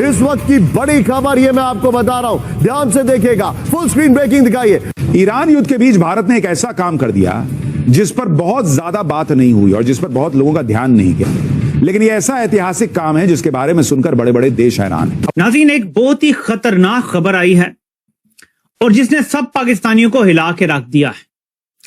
इस वक्त की बड़ी खबर ये मैं आपको बता रहा हूं, ध्यान से देखिएगा, फुल स्क्रीन ब्रेकिंग दिखाइए। ईरान युद्ध के बीच भारत ने एक ऐसा काम कर दिया जिस पर बहुत ज्यादा बात नहीं हुई और जिस पर बहुत लोगों का ध्यान नहीं गया, लेकिन ये ऐसा ऐतिहासिक काम है जिसके बारे में सुनकर बड़े बड़े देश हैरान हैं। नाज़रीन, एक बहुत ही खतरनाक खबर आई है और जिसने सब पाकिस्तानियों को हिला के रख दिया है,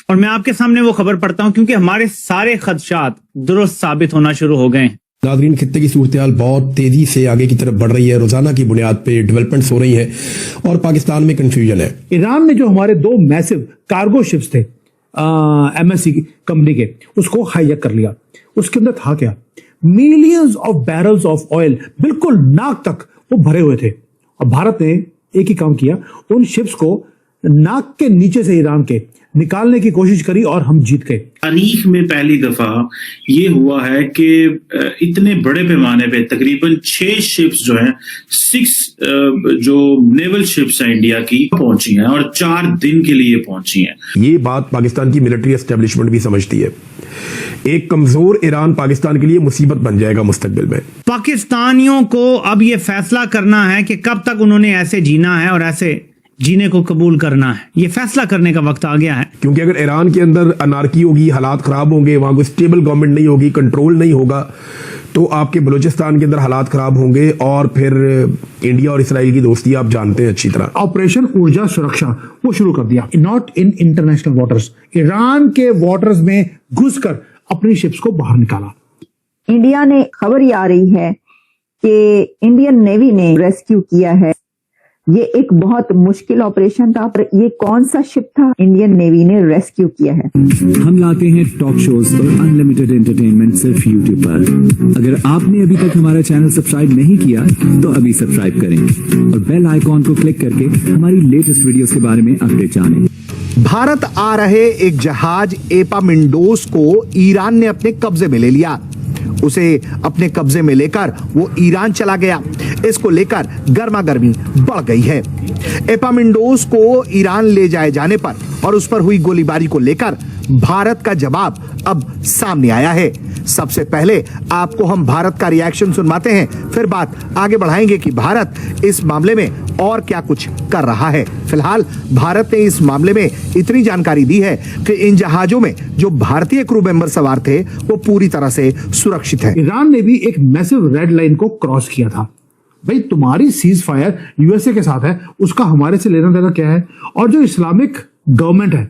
और मैं आपके सामने वो खबर पढ़ता हूं क्योंकि हमारे सारे खदशात दुरुस्त साबित होना शुरू हो गए हैं। नाज़रीन, खित्ते की सूरत-ए-हाल बहुत तेजी से आगे की तरफ बढ़ रही है, रोजाना की बुनियाद पे डेवलपमेंट्स हो रही हैं और पाकिस्तान में कंफ्यूजन है। ईरान ने जो हमारे 2 मैसिव कार्गो शिप्स थे MSC कंपनी के, उसको हाईजैक कर लिया। उसके अंदर था क्या? Millions of barrels of oil बिल्कुल नाक तक वो भरे हुए थे, और भारत ने एक ही काम किया, उन शिप्स को नाक के नीचे से ईरान के निकालने की कोशिश करी और हम जीत गए। तारीख में पहली दफा ये हुआ है कि इतने बड़े पैमाने पे तकरीबन 6 शिप्स जो हैं, 6 जो नेवल शिप्स हैं इंडिया की, पहुंची हैं और 4 दिन के लिए पहुंची हैं। ये बात पाकिस्तान की मिलिट्री एस्टेब्लिशमेंट भी समझती है। एक कमजोर ईरान पाकिस्तान के लिए मुसीबत बन जाएगा मुस्तकबिल में। पाकिस्तानियों को अब ये फैसला करना है कि कब तक उन्होंने ऐसे जीना है और ऐसे जीने को कबूल करना है। ये फैसला करने का वक्त आ गया है, क्योंकि अगर ईरान के अंदर अनार्की होगी, हालात खराब होंगे, वहां कोई स्टेबल गवर्नमेंट नहीं होगी, कंट्रोल नहीं होगा, तो आपके बलूचिस्तान के अंदर हालात खराब होंगे और फिर इंडिया और इसराइल की दोस्ती आप जानते हैं अच्छी तरह। ऑपरेशन ऊर्जा सुरक्षा वो शुरू कर दिया, not in international waters, Iran के वाटर्स में घुसकर अपनी शिप्स को बाहर निकाला। इंडिया ने खबर ये आ रही है कि इंडियन नेवी ने रेस्क्यू किया है। ये एक बहुत मुश्किल ऑपरेशन था, पर ये कौन सा शिप था इंडियन नेवी ने रेस्क्यू किया है? हम लाते हैं टॉप शोज और अनलिमिटेड एंटरटेनमेंट सिर्फ YouTube पर। अगर आपने अभी तक हमारा चैनल सब्सक्राइब नहीं किया तो अभी सब्सक्राइब करें और बेल आइकॉन को क्लिक करके हमारी लेटेस्ट वीडियोस के बारे में अपडेट जानें। भारत आ रहे एक जहाज एपामिंडोस को ईरान ने अपने कब्जे में ले लिया। उसे अपने कब्जे में लेकर वो ईरान चला गया। इसको लेकर गर्मा गर्मी बढ़ गई है। एपामिंडोस को ईरान ले जाए जाने पर और उस पर हुई गोलीबारी को लेकर भारत का जवाब अब सामने आया है। सबसे पहले आपको हम भारत का रिएक्शन सुनवाते हैं, फिर बात आगे बढ़ाएंगे कि भारत इस मामले में और क्या कुछ कर रहा है। फिलहाल भारत ने इस मामले में इतनी जानकारी दी है कि इन जहाजों में जो भारतीय क्रू मेंबर सवार थे वो पूरी तरह से सुरक्षित है। ईरान ने भी एक मैसिव रेड लाइन को क्रॉस किया था। भाई, तुम्हारी सीज फायर यूएसए के साथ है, उसका हमारे से लेना देना क्या है? और जो इस्लामिक गवर्नमेंट है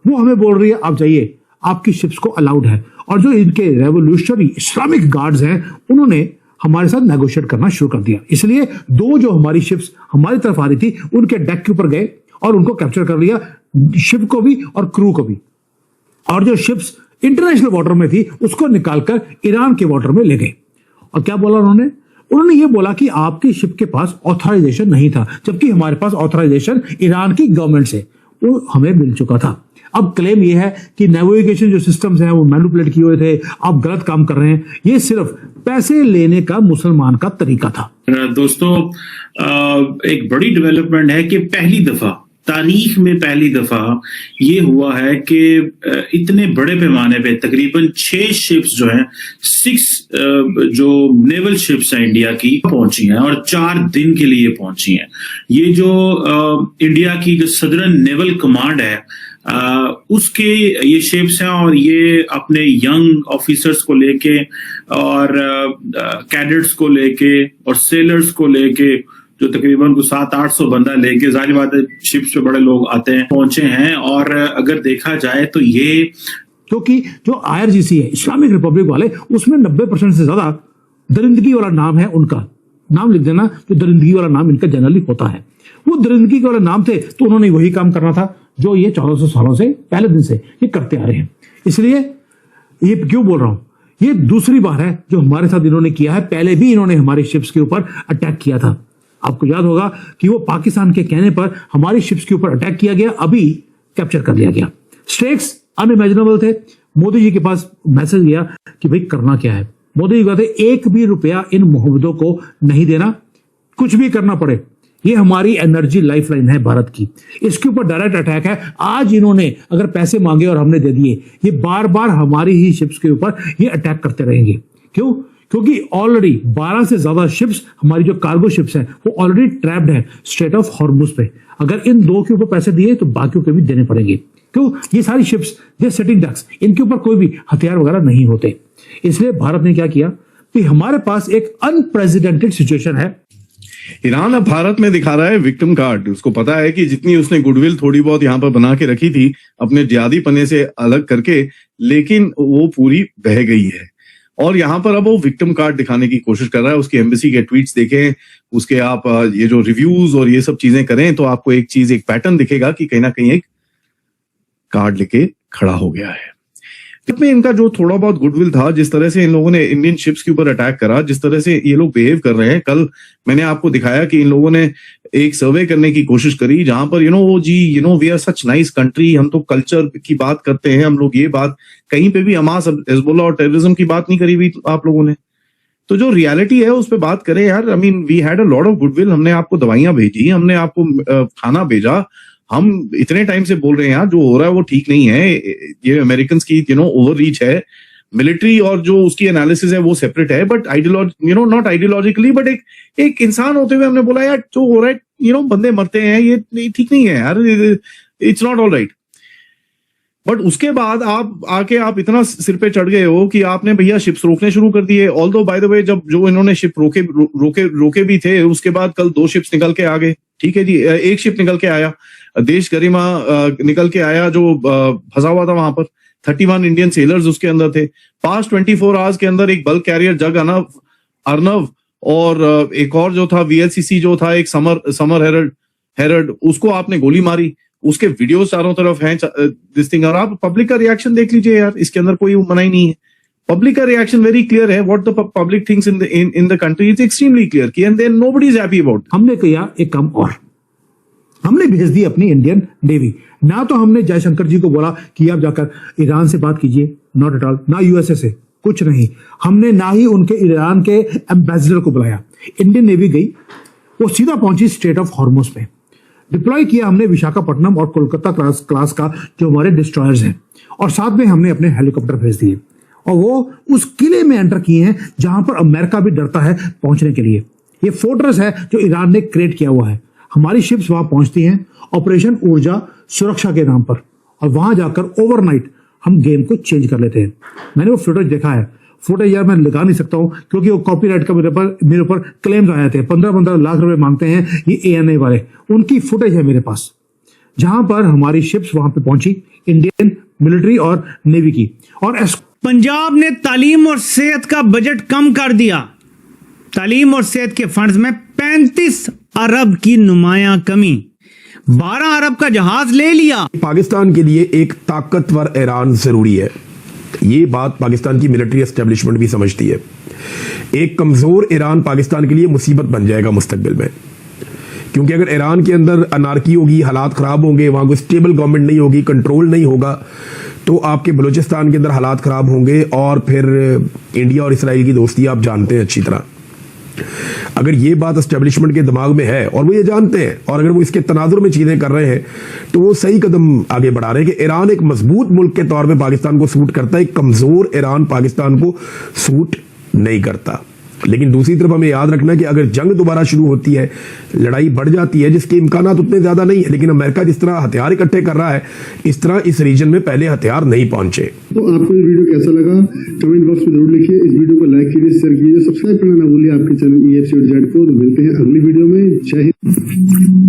वो हमें बोल रही है आप जाइए, आपकी शिप्स को अलाउड है, और जो इनके रेवोल्यूशनरी इस्लामिक गार्ड्स हैं उन्होंने हमारे साथ नेगोशिएट करना शुरू कर दिया। इसलिए 2 जो हमारी शिप्स हमारी तरफ आ रही थी उनके डेक के ऊपर गए और उनको कैप्चर कर लिया, शिप को भी और क्रू को भी। और जो शिप्स इंटरनेशनल वाटर में थी उसको निकालकर ईरान के वाटर में ले गए। और क्या बोला उन्होंने ये बोला कि आपकी शिप के पास ऑथराइजेशन नहीं था, जबकि हमारे पास ऑथराइजेशन ईरान की गवर्नमेंट से वो हमें मिल चुका था। अब क्लेम ये है कि नेविगेशन जो सिस्टम्स हैं वो मैनिपुलेट किए हुए थे, आप गलत काम कर रहे हैं। ये सिर्फ पैसे लेने का मुसलमान का तरीका था। दोस्तों, एक बड़ी डेवलपमेंट है कि पहली दफा तारीख में पहली दफा ये हुआ है कि इतने बड़े पैमाने पे तकरीबन 6 शिप्स जो हैं, 6 जो नेवल शिप्स हैं इंडिया की, पहुंची हैं और 4 दिन के लिए पहुंची हैं। ये जो इंडिया की जो सदर्न नेवल कमांड है उसके ये शिप्स हैं और ये अपने यंग ऑफिसर्स को लेके और कैडेट्स को लेके और सेलर्स को लेके, जो तकरीबन 700-800 बंदा लेके, जाहिर बात है शिप्स पे बड़े लोग आते हैं, पहुंचे हैं। और अगर देखा जाए तो ये क्योंकि जो IRGC है इस्लामिक रिपब्लिक वाले, उसमें 90% से ज्यादा दरिंदगी वाला नाम है। उनका नाम लिख देना, तो दरिंदगी वाला नाम इनका जनरली होता है। वो दरिंदगी वाले नाम थे तो उन्होंने वही काम करना था जो ये 1400 सालों से पहले दिन से ये करते आ रहे हैं। इसलिए ये क्यों बोल रहा हूं, ये दूसरी बार है जो हमारे साथ इन्होंने किया है। पहले भी इन्होंने हमारी शिप्स के ऊपर अटैक किया था। आपको याद होगा कि वो पाकिस्तान के कहने पर हमारी शिप्स के ऊपर अटैक किया गया, अभी कैप्चर कर लिया गया। स्टेक्स अनइमेजिनेबल थे। मोदी जी के पास मैसेज गया कि भाई करना क्या है। मोदी जी कहते 1 भी रुपया इन मोहम्मदों को नहीं देना, कुछ भी करना पड़े ये हमारी एनर्जी लाइफलाइन है भारत की, इसके ऊपर डायरेक्ट अटैक है। आज इन्होंने अगर पैसे मांगे और हमने दे दिए, ये बार बार हमारी ही शिप्स के ऊपर ये अटैक करते रहेंगे। क्यों? क्योंकि ऑलरेडी 12 से ज्यादा शिप्स, हमारी जो कार्गो शिप्स हैं, वो ऑलरेडी ट्रैप्ड है स्ट्रेट ऑफ हॉर्मुज पे। अगर इन 2 के ऊपर पैसे दिए तो बाकियों के भी देने पड़ेंगे। क्यों? ये सारी शिप्स, ये सेटिंग डक्स, इनके ऊपर कोई भी हथियार वगैरह नहीं होते। इसलिए भारत ने क्या किया कि हमारे पास एक अनप्रेसिडेंटेड सिचुएशन है। ईरान अब भारत में दिखा रहा है विक्टिम कार्ड। उसको पता है कि जितनी उसने गुडविल थोड़ी बहुत यहाँ पर बना के रखी थी अपने जिहादी पने से अलग करके, लेकिन वो पूरी बह गई है और यहाँ पर अब वो विक्टिम कार्ड दिखाने की कोशिश कर रहा है। उसकी एम्बेसी के ट्वीट्स देखें, उसके आप ये जो रिव्यूज और ये सब चीजें करें तो आपको एक चीज, एक पैटर्न दिखेगा कि कहीं ना कहीं एक कार्ड लेके खड़ा हो गया है। में इनका जो थोड़ा बहुत गुडविल था, जिस तरह से इन लोगों ने इंडियन शिप्स के ऊपर अटैक करा, जिस तरह से ये लोग बिहेव कर रहे हैं, कल मैंने आपको दिखाया कि इन लोगों ने एक सर्वे करने की कोशिश करी जहां पर we are such nice country, हम तो कल्चर की बात करते हैं, हम लोग ये बात कहीं पे भी हमास, हिजबुल्लाह और टेररिज्म की बात नहीं करी हुई आप लोगों ने। तो जो रियलिटी है उस पर बात करें यार। I mean we had a lot of goodwill, हमने आपको दवाइयां भेजी, हमने आपको खाना भेजा, हम इतने टाइम से बोल रहे हैं यार जो हो रहा है वो ठीक नहीं है। ये अमेरिकन की ओवर रीच है, मिलिट्री और जो उसकी एनालिसिस है वो सेपरेट है, बट नॉट आइडियोलॉजिकली, बट एक इंसान होते हुए हमने बोला यार जो हो रहा है, बंदे मरते हैं, ये ठीक नहीं है यार, it's not all right. But उसके बाद आप इतना सिर पे चढ़ गए हो कि आपने भैया शिप्स रोकने शुरू कर दिए। ऑल्दो बाय द वे जब जो इन्होंने शिप रोके भी थे, उसके बाद कल 2 शिप्स निकल के आ गए, ठीक है जी, एक शिप निकल के आया, देश गरिमा निकल के आया जो फंसा हुआ था वहां पर, 31 इंडियन सेलर्स उसके अंदर थे। पास्ट 24 आवर्स के अंदर एक बल्क कैरियर जग अर्नव और एक और जो था VLCC जो था एक समर हेरल्ड, उसको आपने गोली मारी, उसके वीडियो चारों तरफ हैं दिस थिंग। और आप पब्लिक का रिएक्शन देख लीजिए यार, इसके अंदर कोई मनाही नहीं है। पब्लिक का रिएक्शन वेरी क्लियर है, what the public thinks in the country is extremely clear कि and then nobody is happy about. हमने किया एक काम और, हमने भेज दी अपनी इंडियन नेवी। ना तो हमने जयशंकर जी को बोला कि आप जाकर ईरान से बात कीजिए, नॉट एट ऑल, ना यूएसए से, कुछ नहीं। हमने ना ही उनके ईरान के एम्बेसडर को बुलाया। इंडियन नेवी गई, वो सीधा पहुंची स्ट्रेट ऑफ हॉर्मुज पे। डिप्लॉय किया हमने विशाखापट्टनम और कोलकाता क्लास का जो हमारे डिस्ट्रॉयर्स हैं, और साथ में हमने अपने हेलीकॉप्टर भेज दिए, और वो उस किले में एंटर किए हैं जहां पर अमेरिका भी डरता है पहुंचने के लिए। ये फोर्ट्रेस है जो ईरान ने क्रिएट किया हुआ है। हमारी शिप्स वहां पहुंचती हैं ऑपरेशन ऊर्जा सुरक्षा के नाम पर, और वहां जाकर ओवरनाइट हम गेम को चेंज कर लेते हैं। मैंने वो फुटेज देखा है। फुटेज यार मैं लगा नहीं सकता हूं क्योंकि वो कॉपीराइट का मेरे ऊपर क्लेम्स आए थे। 15-15 लाख रुपए मांगते हैं ये ANA वाले। उनकी फुटेज है मेरे पास जहां पर हमारी शिप्स वहां पे पहुंची, इंडियन मिलिट्री और नेवी की। और पंजाब ने तालीम और सेहत का बजट कम कर दिया। तालीम और सेहत के फंड्स में 35 अरब की नुमायां कमी। 12 अरब का जहाज ले लिया। पाकिस्तान के लिए एक ताकतवर ईरान जरूरी है, ये बात पाकिस्तान की मिलिट्री एस्टेब्लिशमेंट भी समझती है। एक कमजोर ईरान पाकिस्तान के लिए मुसीबत बन जाएगा मुस्तकबिल में, क्योंकि अगर ईरान के अंदर अनार्की होगी, हालात खराब होंगे, वहां कोई स्टेबल गवर्नमेंट नहीं होगी, कंट्रोल नहीं होगा, तो आपके बलूचिस्तान के अंदर हालात खराब होंगे। और फिर इंडिया और इसराइल की दोस्ती आप जानते हैं अच्छी तरह। अगर ये बात एस्टेब्लिशमेंट के दिमाग में है और वो ये जानते हैं, और अगर वो इसके तनाजुर में चीजें कर रहे हैं, तो वो सही कदम आगे बढ़ा रहे हैं कि ईरान एक मजबूत मुल्क के तौर पे पाकिस्तान को सूट करता है, एक कमजोर ईरान पाकिस्तान को सूट नहीं करता। लेकिन दूसरी तरफ हमें याद रखना है कि अगर जंग दोबारा शुरू होती है, लड़ाई बढ़ जाती है, जिसके इम्कानात उतने ज्यादा नहीं है, लेकिन अमेरिका जिस तरह हथियार इकट्ठे कर रहा है, इस तरह इस रीजन में पहले हथियार नहीं पहुंचे। तो आपको ये वीडियो कैसा लगा कमेंट बॉक्स में जरूर लिखिए। इस वीडियो को लाइक कीजिए, शेयर कीजिए, सब्सक्राइब करना ना भूलिए आपके चैनल EFC.Z को। मिलते हैं अगली वीडियो में। जय हिंद।